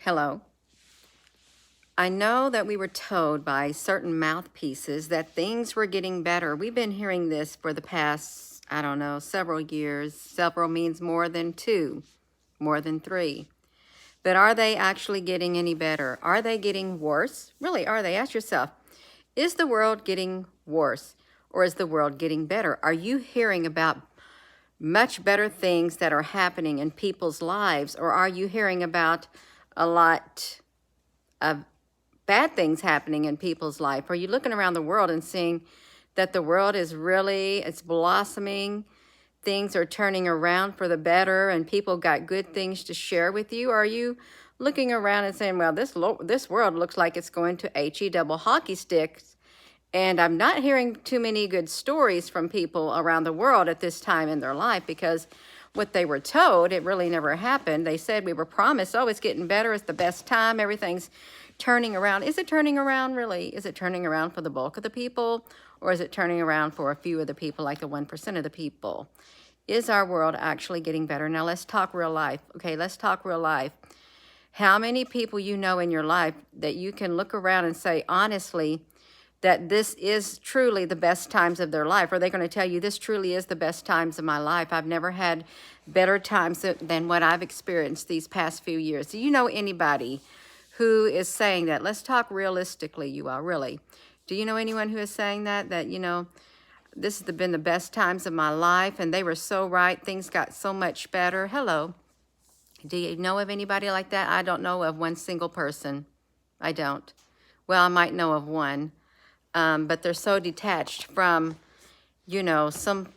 Hello. I know that we were told by certain mouthpieces that things were getting better. We've been hearing this for the past, I don't know, several years. Several means more than two, more than three. But are they actually getting any better? Are they getting worse? Really, are they? Ask yourself, is the world getting worse or is the world getting better? Are you hearing about much better things that are happening in people's lives, or are you hearing about a lot of bad things happening in people's life? Are you looking around the world and seeing that the world is really, it's blossoming, things are turning around for the better, and people got good things to share with you? Or are you looking around and saying, well, this world looks like it's going to HE double hockey sticks, and I'm not hearing too many good stories from people around the world at this time in their life, because what they were told, it really never happened. They said we were promised, oh, it's getting better, it's the best time, everything's turning around. Is it turning around really? Is it turning around for the bulk of the people, or is it turning around for a few of the people, like the 1% of the people? Is our world actually getting better? Now let's talk real life. Okay, let's talk real life. How many people you know in your life that you can look around and say, honestly, that this is truly the best times of their life? Are they going to tell you, this truly is the best times of my life? I've never had better times than what I've experienced these past few years. Do you know anybody who is saying that? Let's talk realistically, you all, really. Do you know anyone who is saying that, this has been the best times of my life, and they were so right, things got so much better? Hello. Do you know of anybody like that? I don't know of one single person. I don't. Well, I might know of one. But they're so detached from, some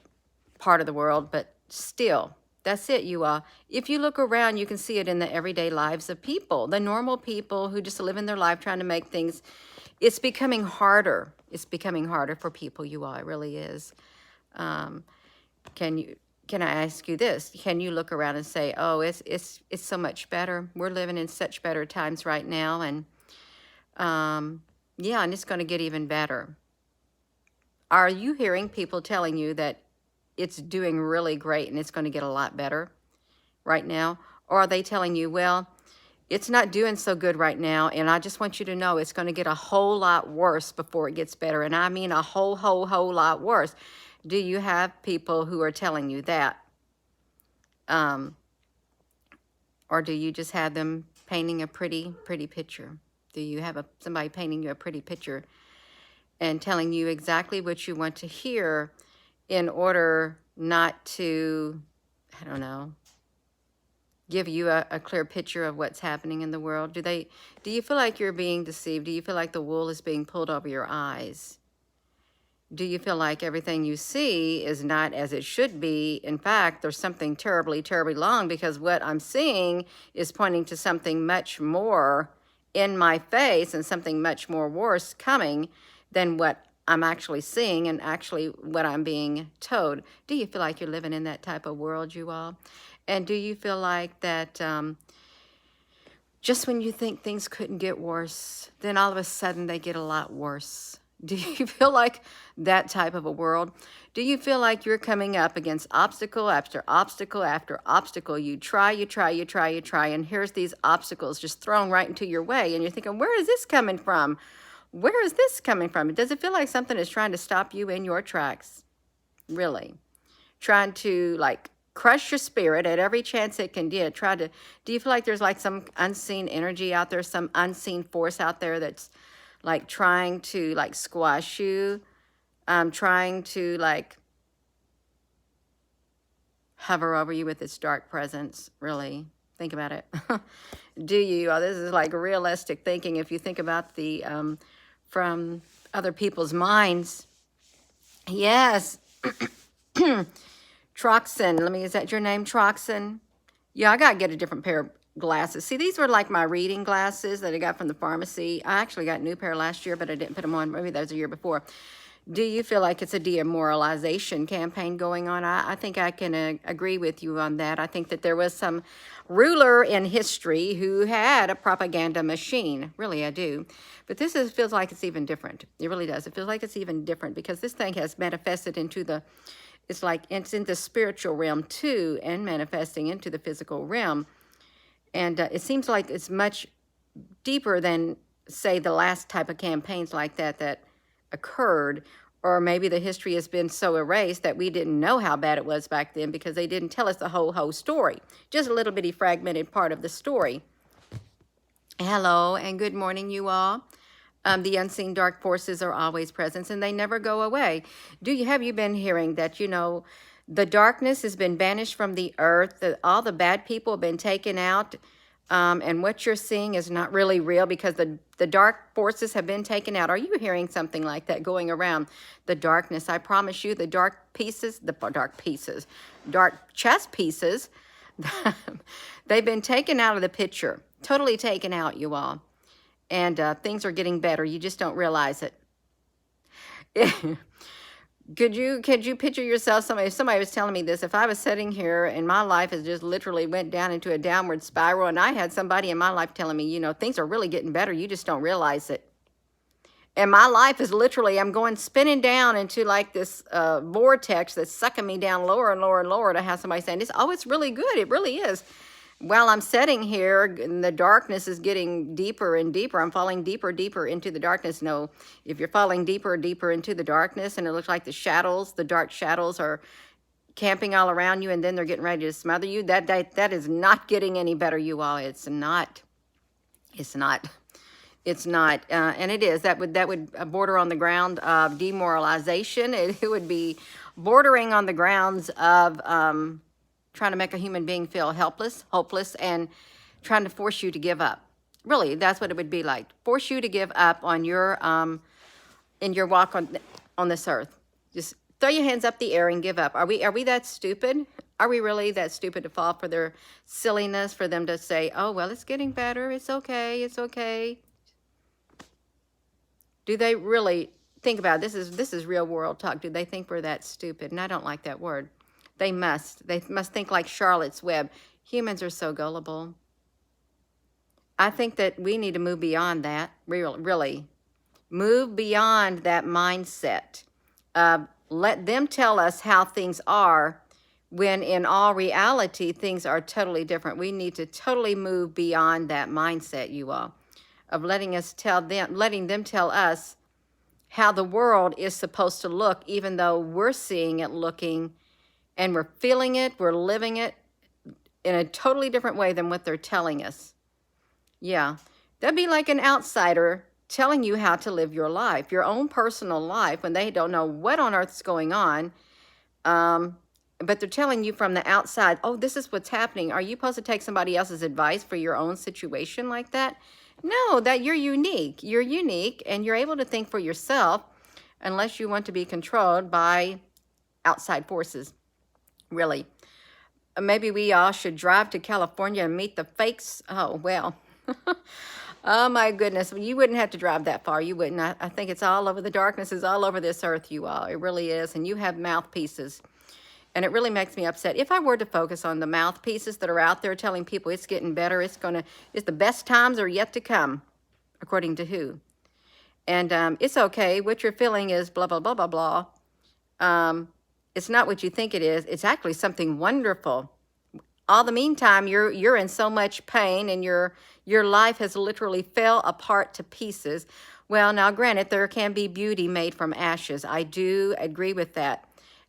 part of the world, but still, that's it, you all. If you look around, you can see it in the everyday lives of people, the normal people who just live in their life trying to make things. It's becoming harder. It's becoming harder for people, you all. It really is. Can I ask you this? Can you look around and say, oh, it's so much better. We're living in such better times right now, and yeah, and it's going to get even better. Are you hearing people telling you that it's doing really great and it's going to get a lot better right now? Or are they telling you, well, it's not doing so good right now, and I just want you to know it's going to get a whole lot worse before it gets better? And I mean a whole lot worse. Do you have people who are telling you that? Or do you just have them painting a pretty picture? Do you have somebody painting you a pretty picture and telling you exactly what you want to hear in order not to, I don't know, give you a clear picture of what's happening in the world? Do you feel like you're being deceived? Do you feel like the wool is being pulled over your eyes? Do you feel like everything you see is not as it should be? In fact, there's something terribly wrong, because what I'm seeing is pointing to something much more in my face and something much more worse coming than what I'm actually seeing and actually what I'm being told. Do you feel like you're living in that type of world, you all? And do you feel like that just when you think things couldn't get worse, then all of a sudden they get a lot worse? Do you feel like that type of a world? Do you feel like you're coming up against obstacle after obstacle after obstacle? You try, and here's these obstacles just thrown right into your way, and you're thinking, where is this coming from? Where is this coming from? Does it feel like something is trying to stop you in your tracks? Really? Trying to, like, crush your spirit at every chance it can get. Do you feel like there's like some unseen energy out there, some unseen force out there that's like trying to like squash you, trying to like hover over you with its dark presence? Really, think about it. Do you? This is like realistic thinking. If you think about the from other people's minds. Yes. Troxin, is that your name, Troxin? Yeah, I gotta get a different pair of glasses. See, these were like my reading glasses that I got from the pharmacy. I actually got a new pair last year, but I didn't put them on. Maybe that was the year before. Do you feel like it's a demoralization campaign going on? I think I can agree with you on that. I think that there was some ruler in history who had a propaganda machine. Really, I do. But feels like it's even different. It really does. It feels like it's even different because this thing has manifested into it's like it's in the spiritual realm too, and manifesting into the physical realm. And it seems like it's much deeper than, say, the last type of campaigns like that occurred. Or maybe the history has been so erased that we didn't know how bad it was back then because they didn't tell us the whole story. Just a little bitty fragmented part of the story. Hello and good morning, you all. The unseen dark forces are always present and they never go away. Have you been hearing that, the darkness has been banished from the earth, that all the bad people have been taken out, and what you're seeing is not really real because the dark forces have been taken out. Are you hearing something like that going around? The darkness, I promise you, the dark chess pieces, they've been taken out of the picture, totally taken out, you all. And things are getting better. You just don't realize it. Could you picture yourself? If somebody was telling me this, if I was sitting here and my life has just literally went down into a downward spiral, and I had somebody in my life telling me, things are really getting better, you just don't realize it. And my life is literally, I'm going spinning down into like this vortex that's sucking me down lower and lower and lower, to have somebody saying this, oh, it's really good, it really is. While I'm sitting here and the darkness is getting deeper and deeper, I'm falling deeper, deeper into the darkness. No, if you're falling deeper and deeper into the darkness and it looks like the dark shadows are camping all around you and then they're getting ready to smother you, that is not getting any better, you all. It's not. And it is. That would border on the ground of demoralization. It would be bordering on the grounds of trying to make a human being feel helpless, hopeless, and trying to force you to give up. Really, that's what it would be like. Force you to give up on your in your walk on this earth. Just throw your hands up the air and give up. Are we that stupid? Are we really that stupid to fall for their silliness, for them to say, oh, well, it's getting better, it's okay, it's okay? Do they really think about it? This is real world talk. Do they think we're that stupid? And I don't like that word. They must think like Charlotte's Web. Humans are so gullible. I think that we need to move beyond that, really. Move beyond that mindset. Let them tell us how things are, when in all reality, things are totally different. We need to totally move beyond that mindset, you all, of letting them tell us how the world is supposed to look, even though we're seeing it looking, and we're feeling it, we're living it in a totally different way than what they're telling us. Yeah, that'd be like an outsider telling you how to live your life, your own personal life, when they don't know what on earth's going on. But they're telling you from the outside, oh, this is what's happening. Are you supposed to take somebody else's advice for your own situation like that? No, that you're unique. You're unique, and you're able to think for yourself, unless you want to be controlled by outside forces. Really. Maybe we all should drive to California and meet the fakes. Oh, well. Oh, my goodness. You wouldn't have to drive that far. You wouldn't. I think it's all over. The darkness is all over this earth, you all. It really is. And you have mouthpieces. And it really makes me upset. If I were to focus on the mouthpieces that are out there telling people it's getting better, it's the best times are yet to come, according to who? And it's okay. What you're feeling is blah, blah, blah, blah, blah. It's not what you think it is. It's actually something wonderful. All the meantime, you're in so much pain, and your life has literally fell apart to pieces. Well, now granted, there can be beauty made from ashes. I do agree with that.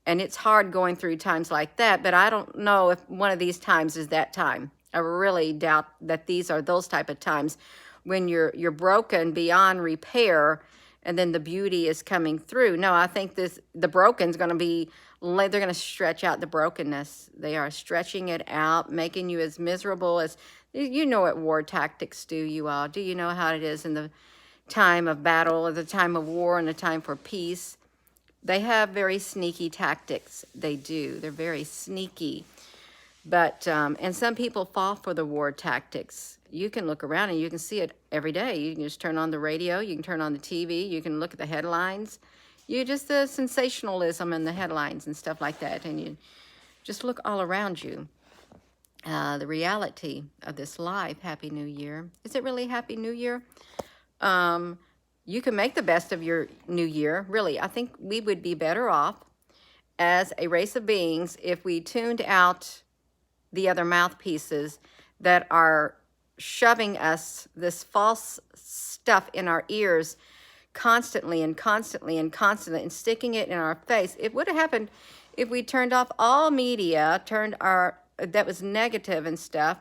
And it's hard going through times like that, but I don't know if one of these times is that time. I really doubt that these are those type of times when you're broken beyond repair, and then the beauty is coming through. No, I think the broken's going to be, they're going to stretch out the brokenness. They are stretching it out, making you as miserable as, you know what war tactics do, you all. Do you know how it is in the time of battle, or the time of war, and the time for peace? They have very sneaky tactics. They do. They're very sneaky. But, and some people fall for the war tactics. You can look around and you can see it every day. You can just turn on the radio. You can turn on the TV. You can look at the headlines. The sensationalism in the headlines and stuff like that. And you just look all around you. The reality of this life. Happy New Year. Is it really Happy New Year? You can make the best of your new year. Really, I think we would be better off as a race of beings if we tuned out the other mouthpieces that are shoving us this false stuff in our ears constantly and constantly and constantly and sticking it in our face. It would have happened if we turned off all media, turned our, that was negative and stuff,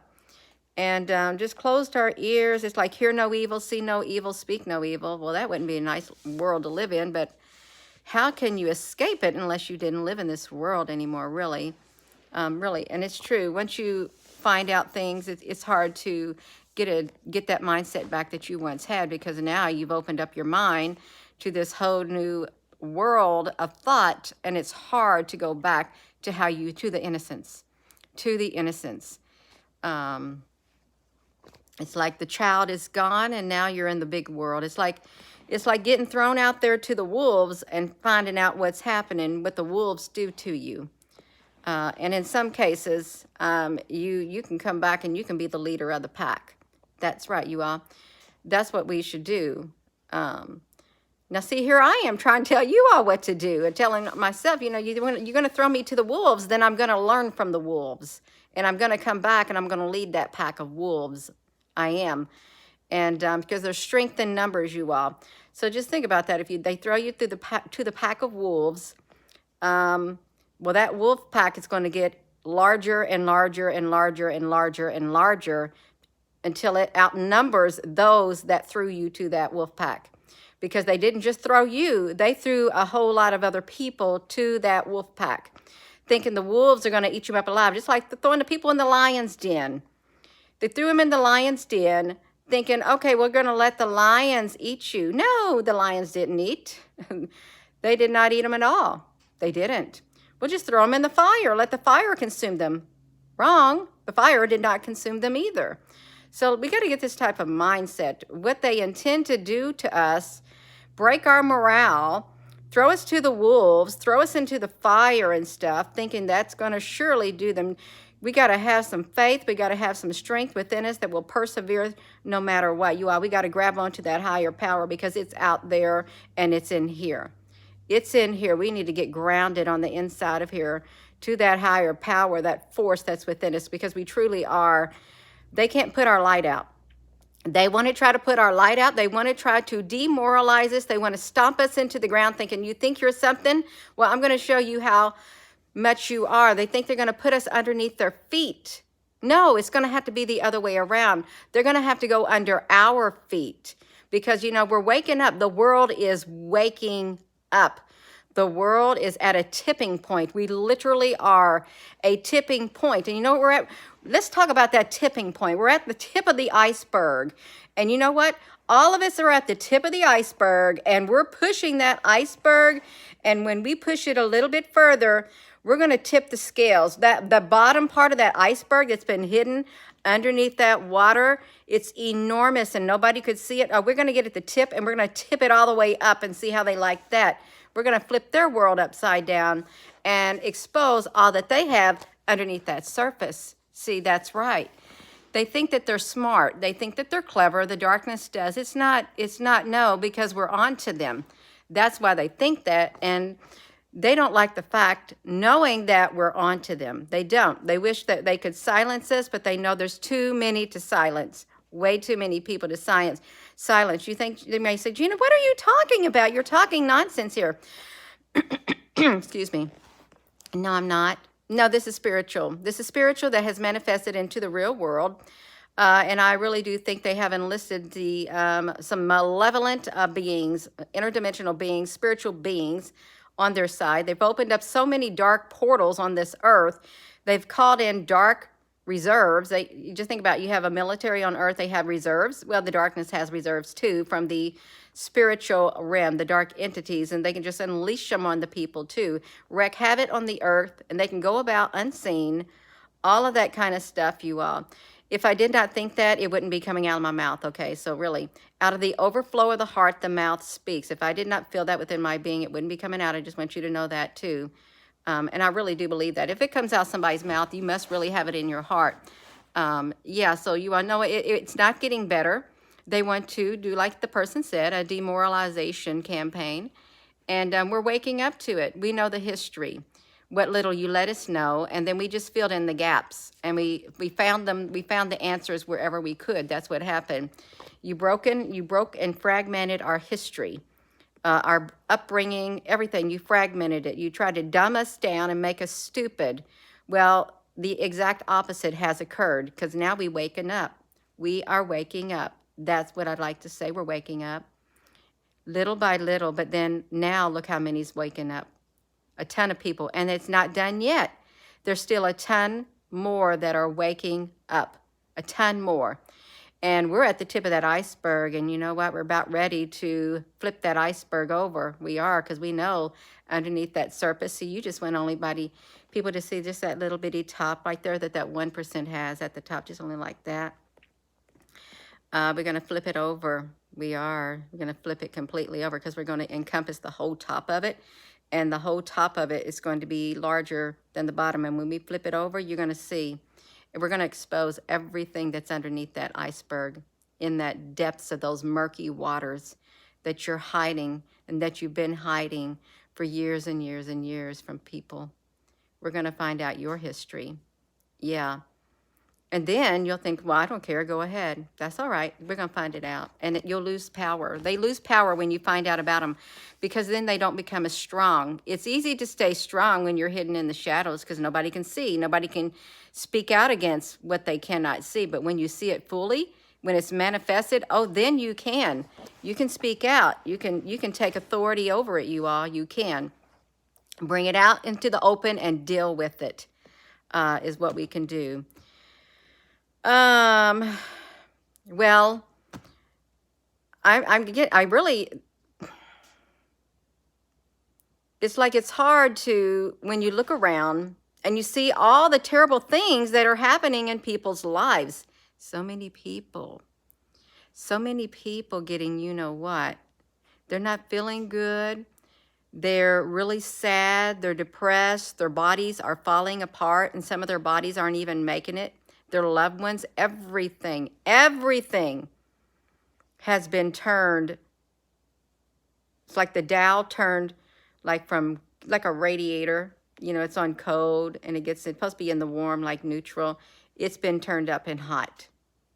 and just closed our ears. It's like hear no evil, see no evil, speak no evil. Well, that wouldn't be a nice world to live in, but how can you escape it unless you didn't live in this world anymore, really? Really, and it's true. Once you find out things, it's hard to get that mindset back that you once had, because now you've opened up your mind to this whole new world of thought, and it's hard to go back to to the innocence, to the innocence. It's like the child is gone and now you're in the big world. It's like getting thrown out there to the wolves and finding out what's happening, what the wolves do to you. And in some cases, you can come back and you can be the leader of the pack. That's right, you all. That's what we should do. Now, see, here I am trying to tell you all what to do and telling myself, you're going to throw me to the wolves, then I'm going to learn from the wolves. And I'm going to come back and I'm going to lead that pack of wolves. I am. And because there's strength in numbers, you all. So just think about that. If they throw you through to the pack of wolves, well, that wolf pack is going to get larger and larger and larger and larger and larger until it outnumbers those that threw you to that wolf pack. Because they didn't just throw you, they threw a whole lot of other people to that wolf pack, thinking the wolves are going to eat you up alive, just like throwing the people in the lion's den. They threw them in the lion's den, thinking, okay, we're going to let the lions eat you. No, the lions didn't eat. They did not eat them at all. They didn't. We'll just throw them in the fire, let the fire consume them. Wrong. The fire did not consume them either. So we got to get this type of mindset. What they intend to do to us, break our morale, throw us to the wolves, throw us into the fire and stuff, thinking that's going to surely do them. We got to have some faith. We got to have some strength within us that will persevere no matter what. You all, we got to grab onto that higher power because it's out there and it's in here. It's in here. We need to get grounded on the inside of here to that higher power, that force that's within us, because we truly are. They can't put our light out. They want to try to put our light out. They want to try to demoralize us. They want to stomp us into the ground thinking, you think you're something? Well, I'm going to show you how much you are. They think they're going to put us underneath their feet. No, it's going to have to be the other way around. They're going to have to go under our feet because, we're waking up. The world is waking up. The world is at a tipping point. We literally are a tipping point. And you know what we're at? Let's talk about that tipping point. We're at the tip of the iceberg. And you know what? All of us are at the tip of the iceberg and we're pushing that iceberg. And when we push it a little bit further, we're going to tip the scales. The bottom part of that iceberg that's been hidden underneath that water, it's enormous and nobody could see it. We're going to get at the tip and we're going to tip it all the way up and see how they like that. We're going to flip their world upside down and expose all that they have underneath that surface. See, that's right. They think that they're smart. They think that they're clever. The darkness does. It's not, no, because we're on to them. That's why they think that. And they don't like the fact knowing that we're on to them. They don't. They wish that they could silence us, but they know there's too many to silence. Way too many people to silence. You think they may say, Gina, what are you talking about? You're talking nonsense here. Excuse me. No, I'm not. No, this is spiritual. This is spiritual that has manifested into the real world. And I really do think they have enlisted some malevolent beings, interdimensional beings, spiritual beings on their side. They've opened up so many dark portals on this earth. They've called in dark reserves. You just think about, you have a military on earth, they have reserves. Well, the darkness has reserves too from the spiritual realm, the dark entities, and they can just unleash them on the people too, wreak havoc on the earth, and they can go about unseen, all of that kind of stuff, you all. If I did not think that, it wouldn't be coming out of my mouth, okay? So really, out of the overflow of the heart, the mouth speaks. If I did not feel that within my being, it wouldn't be coming out. I just want you to know that too. And I really do believe that. If it comes out somebody's mouth, you must really have it in your heart. Yeah, so you all know it's not getting better. They want to do, like the person said, a demoralization campaign. And we're waking up to it. We know the history. what little you let us know, and then we just filled in the gaps, and we found them. We found the answers wherever we could. That's what happened. You broke and fragmented our history, our upbringing, everything. You fragmented it. You tried to dumb us down and make us stupid. Well, the exact opposite has occurred, because now we waking up. We are waking up. That's what I'd like to say. We're waking up little by little, but then now look how many's waking up. A ton of people, and it's not done yet. There's still a ton more that are waking up, a ton more. And we're at the tip of that iceberg, and you know what? We're about ready to flip that iceberg over. We are, because we know underneath that surface, see, you just want only people to see just that little bitty top right there that 1% has at the top, just only like that. We're going to flip it over. We're going to flip it completely over, because we're going to encompass the whole top of it. And the whole top of it is going to be larger than the bottom. And when we flip it over, you're going to see, we're going to expose everything that's underneath that iceberg, in that depths of those murky waters that you're hiding, and that you've been hiding for years and years and years from people. We're going to find out your history. Yeah. And then you'll think, well, I don't care. Go ahead. That's all right. We're going to find it out. And you'll lose power. They lose power when you find out about them, because then they don't become as strong. It's easy to stay strong when you're hidden in the shadows, because nobody can see. Nobody can speak out against what they cannot see. But when you see it fully, when it's manifested, oh, then you can. You can speak out. You can take authority over it, you all. You can. Bring it out into the open and deal with it, is what we can do. Well, I really, it's like it's hard to, when you look around and you see all the terrible things that are happening in people's lives. So many people getting, you know what, they're not feeling good. They're really sad. They're depressed. Their bodies are falling apart, and some of their bodies aren't even making it. Their loved ones, everything has been turned. It's like the dial turned like a radiator. You know, it's on cold, and it's supposed to be in the warm, like neutral. It's been turned up and hot.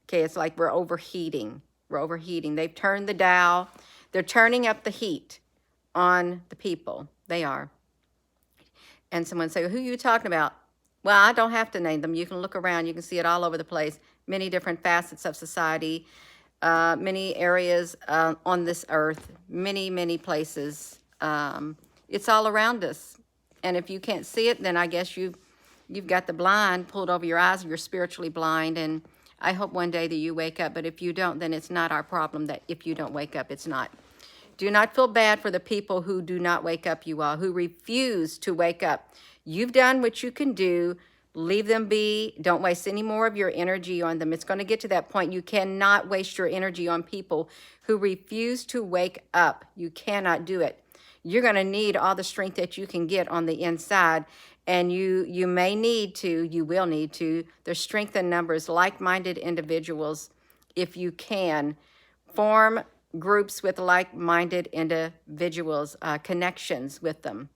Okay, it's like we're overheating. They've turned the dial. They're turning up the heat on the people. They are. And someone say, who are you talking about? Well, I don't have to name them. You can look around. You can see it all over the place. Many different facets of society, many areas on this earth, many places. It's all around us. And if you can't see it, then I guess you've got the blind pulled over your eyes, and you're spiritually blind. And I hope one day that you wake up. But if you don't, then it's not our problem. That if you don't wake up, it's not. Do not feel bad for the people who do not wake up, you all, who refuse to wake up. You've done what you can do. Leave them be. Don't waste any more of your energy on them. It's going to get to that point. You cannot waste your energy on people who refuse to wake up. You cannot do it. You're going to need all the strength that you can get on the inside. And you may need to, you will need to. There's strength in numbers, like-minded individuals, if you can. Form groups with like-minded individuals, connections with them.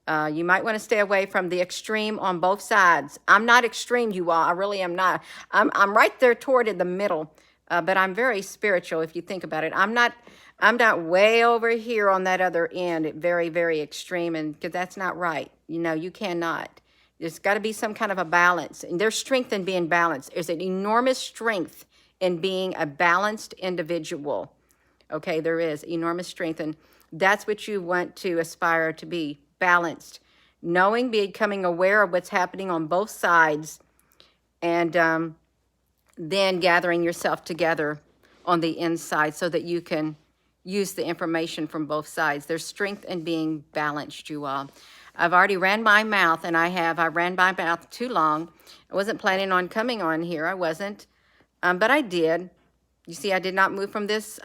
You might want to stay away from the extreme on both sides. I'm not extreme, you all. I really am not. I'm right there toward in the middle, but I'm very spiritual if you think about it. I'm not way over here on that other end, very extreme, and because that's not right. You know, you cannot. There's got to be some kind of a balance, and there's strength in being balanced. There's an enormous strength in being a balanced individual. Okay, there is enormous strength, and that's what you want to aspire to be. Balanced, knowing, becoming aware of what's happening on both sides, and then gathering yourself together on the inside so that you can use the information from both sides. There's strength in being balanced, you all. I've already ran my mouth, and I ran my mouth too long. I wasn't planning on coming on here. I wasn't, but I did. You see, I did not move from this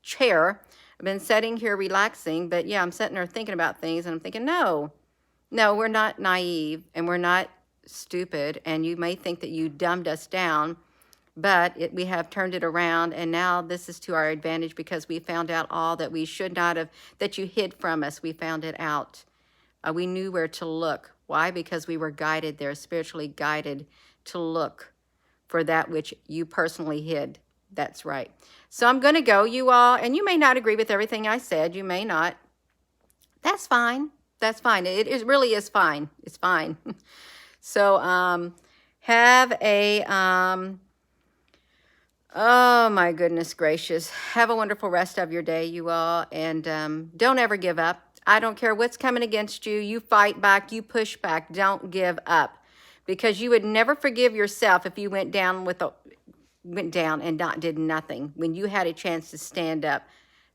chair. I've been sitting here relaxing, but yeah, I'm sitting there thinking about things, and I'm thinking, no, we're not naive, and we're not stupid, and you may think that you dumbed us down, but we have turned it around, and now this is to our advantage, because we found out all that we should not have, that you hid from us. We found it out. We knew where to look. Why? Because we were guided there, spiritually guided to look for that which you personally hid. That's right. So I'm going to go, you all, and you may not agree with everything I said. You may not. That's fine. That's fine. It really is fine. It's fine. So have a, oh my goodness gracious. Have a wonderful rest of your day, you all. And don't ever give up. I don't care what's coming against you. You fight back. You push back. Don't give up. Because you would never forgive yourself if you went down and did nothing when you had a chance to stand up.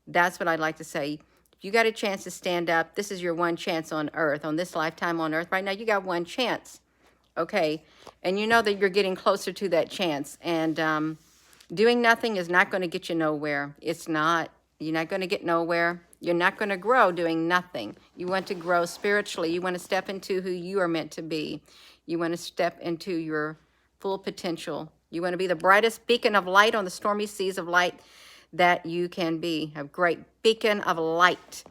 That's what I'd like to say. If you got a chance to stand up, this is your one chance on earth, on this lifetime on earth. Right now, you got one chance, okay? And you know that you're getting closer to that chance. And doing nothing is not going to get you nowhere. It's not. You're not going to get nowhere. You're not going to grow doing nothing. You want to grow spiritually. You want to step into who you are meant to be. You want to step into your full potential. You want to be the brightest beacon of light on the stormy seas of light that you can be. A great beacon of light.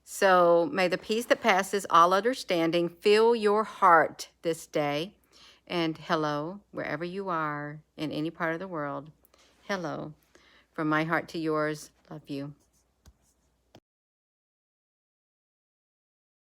So may the peace that passes all understanding fill your heart this day. And hello, wherever you are in any part of the world. Hello. From my heart to yours, love you.